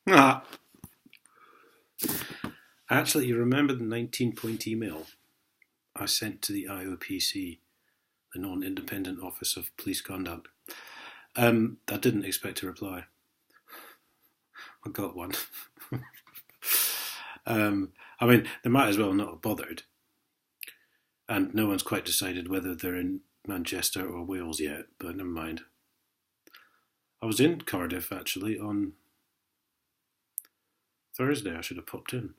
Ah. Actually, you remember the 19-point email I sent to the IOPC, the Non-Independent Office of Police Conduct? I didn't expect a reply. I got one. I mean, they might as well not have bothered. And no one's quite decided whether they're in Manchester or Wales yet, but never mind. I was in Cardiff, actually, on Thursday. I should have popped in.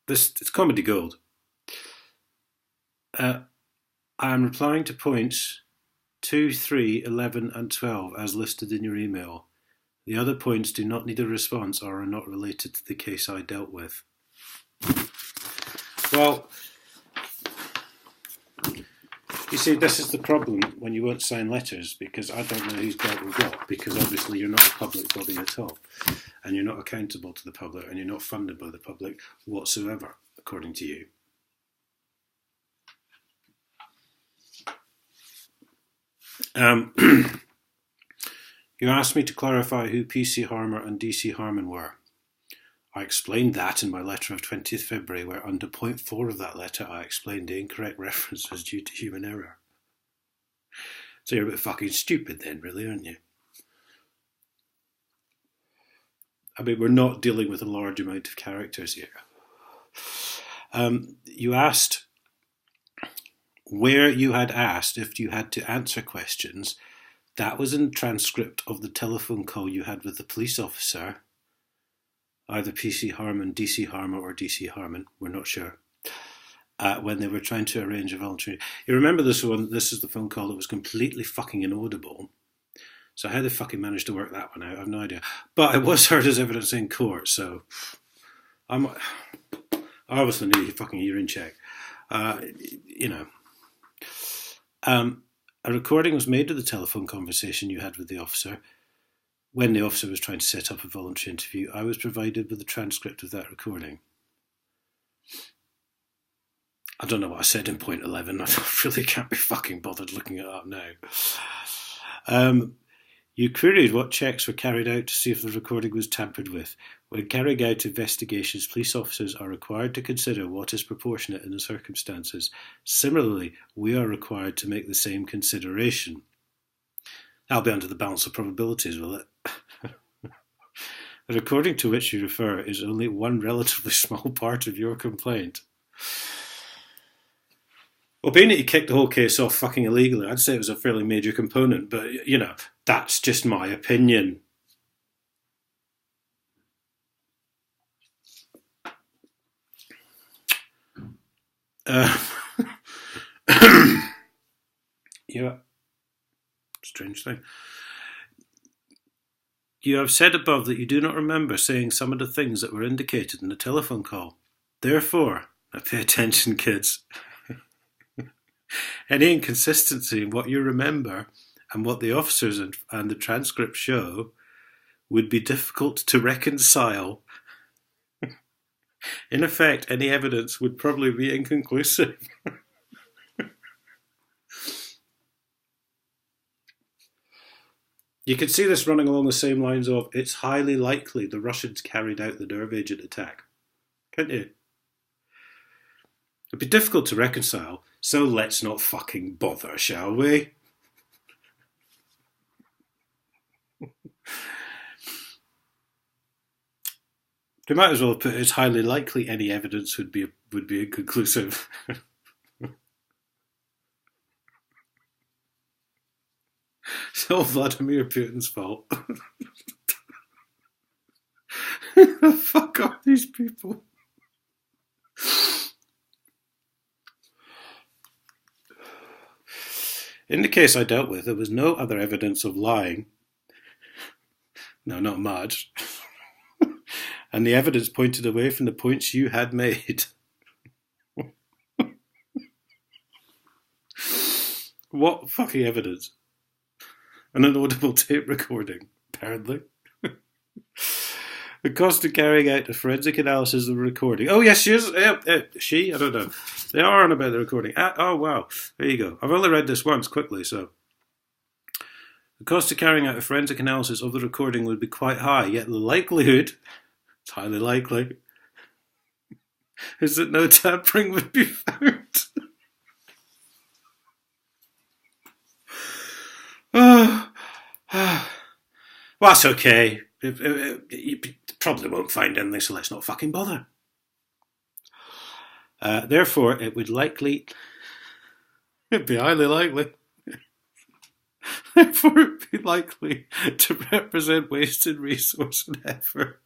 It's comedy gold. I am replying to points 2, 3, 11 and 12 as listed in your email. The other points do not need a response or are not related to the case I dealt with. Well, you see, this is the problem when you won't sign letters, because I don't know who's dealt with what, because obviously you're not a public body at all, and you're not accountable to the public, and you're not funded by the public whatsoever, according to you. You asked me to clarify who PC Harmer and DC Harman were. I explained that in my letter of 20th February, where under point 4 of that letter I explained the incorrect reference was due to human error. So you're a bit fucking stupid then, really, aren't you? I mean, we're not dealing with a large amount of characters here. You asked where you had asked if you had to answer questions. That was in the transcript of the telephone call you had with the police officer, either PC Harman, DC Harmer, or DC Harman, we're not sure, when they were trying to arrange a voluntary... You remember this one? This is the phone call that was completely fucking inaudible. So how they fucking managed to work that one out, I have no idea. But it was heard as evidence in court, so I obviously need a fucking hearing check. A recording was made of the telephone conversation you had with the officer. When the officer was trying to set up a voluntary interview, I was provided with a transcript of that recording. I don't know what I said in point 11. I really can't be fucking bothered looking it up now. You queried what checks were carried out to see if the recording was tampered with. When carrying out investigations, police officers are required to consider what is proportionate in the circumstances. Similarly, we are required to make the same consideration. That'll be under the balance of probabilities, will it? The recording to which you refer is only one relatively small part of your complaint. Well, being that you kicked the whole case off fucking illegally, I'd say it was a fairly major component, but, you know, that's just my opinion. Yeah. Strange thing. You have said above that you do not remember saying some of the things that were indicated in the telephone call. Therefore, now pay attention, kids. Any inconsistency in what you remember and what the officers and the transcript show would be difficult to reconcile. In effect, any evidence would probably be inconclusive. You can see this running along the same lines of, it's highly likely the Russians carried out the nerve agent attack. Can't you? It'd be difficult to reconcile, so let's not fucking bother, shall we? We might as well put it's highly likely any evidence would be inconclusive. It's all Vladimir Putin's fault. Who the fuck are these people? In the case I dealt with, there was no other evidence of lying. No, not much. And the evidence pointed away from the points you had made. What fucking evidence? An inaudible tape recording, apparently. The cost of carrying out a forensic analysis of the recording. Oh, yes, she is. She? I don't know. They are on about the recording. Oh, wow. There you go. I've only read this once quickly, so. The cost of carrying out a forensic analysis of the recording would be quite high, yet the likelihood, it's highly likely, is that no tampering would be found. Well, that's okay. You probably won't find anything, so let's not fucking bother. Therefore, it'd be highly likely. Therefore, it'd be likely to represent wasted resource and effort.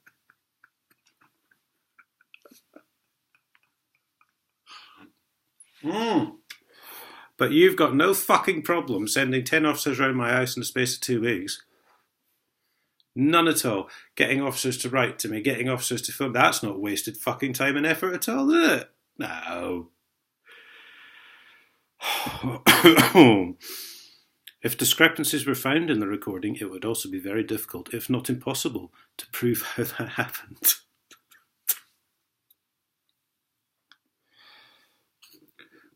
But you've got no fucking problem sending 10 officers around my house in the space of 2 weeks. None at all. Getting officers to write to me, getting officers to film. That's not wasted fucking time and effort at all, is it? No. If discrepancies were found in the recording, it would also be very difficult, if not impossible, to prove how that happened.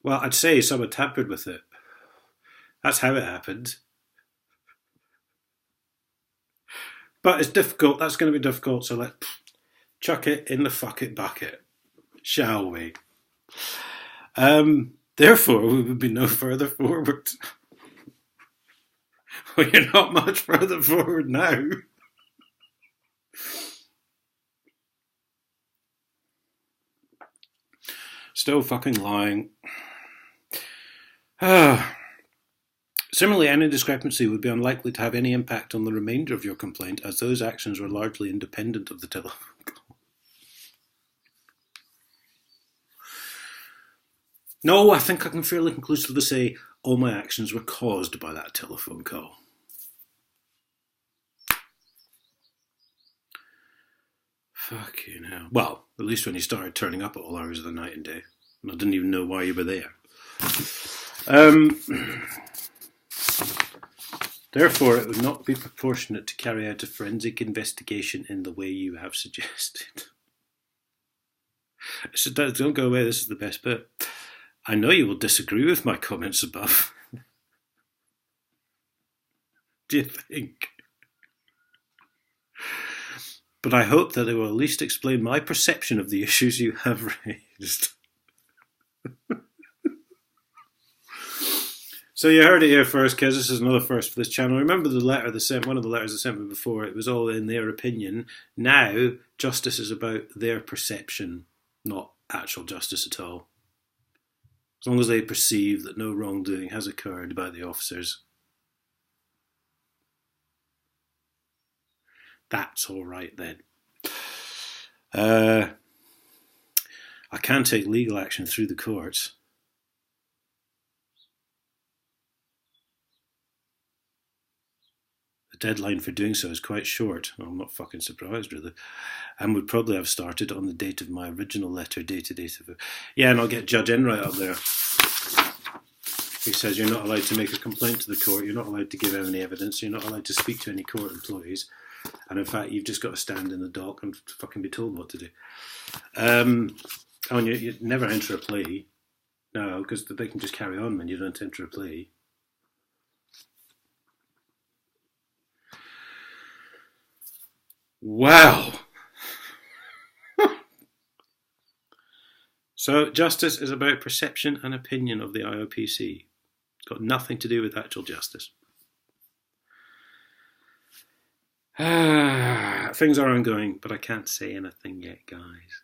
Well, I'd say someone tampered with it. That's how it happened. But it's difficult. That's going to be difficult, so let's chuck it in the fuck it bucket, shall we? Therefore, we would be no further forward. Well, you're not much further forward now. Still fucking lying. Similarly, any discrepancy would be unlikely to have any impact on the remainder of your complaint, as those actions were largely independent of the telephone call. No, I think I can fairly conclusively say all my actions were caused by that telephone call. Fucking hell. Well, at least when you started turning up at all hours of the night and day. And I didn't even know why you were there. Therefore, it would not be proportionate to carry out a forensic investigation in the way you have suggested. So don't go away, this is the best bit. I know you will disagree with my comments above. Do you think? But I hope that they will at least explain my perception of the issues you have raised. So you heard it here first, kids. This is another first for this channel. Remember the letter they sent, one of the letters they sent me before, it was all in their opinion. Now, justice is about their perception, not actual justice at all. As long as they perceive that no wrongdoing has occurred by the officers. That's all right then. I can take legal action through the courts. The deadline for doing so is quite short. Well, I'm not fucking surprised, really. And would probably have started on the date of my original letter dated date of it. Yeah, and I'll get Judge Enright up there. He says you're not allowed to make a complaint to the court, you're not allowed to give any evidence, you're not allowed to speak to any court employees, and in fact you've just got to stand in the dock and fucking be told what to do. And you never enter a plea. No, because they can just carry on when you don't enter a plea. Wow. So justice is about perception and opinion of the IOPC. It's got nothing to do with actual justice. Things are ongoing, but I can't say anything yet, guys.